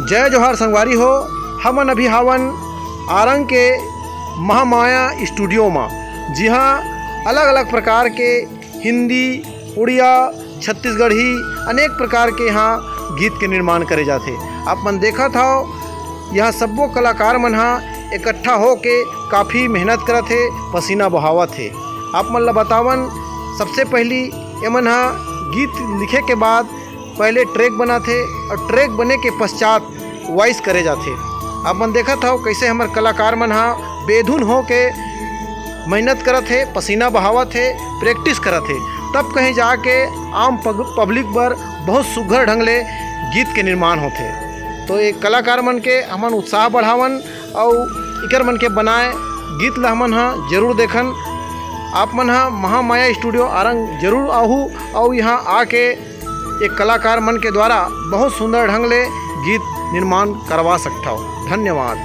जय जोहार संगवारी हो। हमन अभी हावन आरंग के महामाया स्टूडियो में, जी हाँ, अलग अलग प्रकार के हिंदी, उड़िया, छत्तीसगढ़ी अनेक प्रकार के यहाँ गीत के निर्माण करे जाते। आप मन देखा था यहाँ सब्बो कलाकार मन इकट्ठा हो के काफ़ी मेहनत करत थे, पसीना बहावत थे। आप मन ला बतावन, सबसे पहली एमन गीत लिखे के बाद पहले ट्रैक बनाते और ट्रैक बने के पश्चात वॉइस करे जाते। आप मन देखा था कैसे हमार कलाकार मन बेधुन हो के मेहनत करत थे, पसीना बहावत थे, प्रैक्टिस करत थे, तब कहीं जाके आम पब्लिक बर बहुत सुघर ढंग ले गीत के निर्माण होते। तो ये कलाकार मन के हमन उत्साह बढ़ावन और इकर मन के बनाए गीत ला हमन जरूर देखन। आप मन महामाया स्टूडियो आरंग जरूर आहू और यहाँ आके एक कलाकार मन के द्वारा बहुत सुंदर ढंग ले गीत निर्माण करवा सकता हो। धन्यवाद।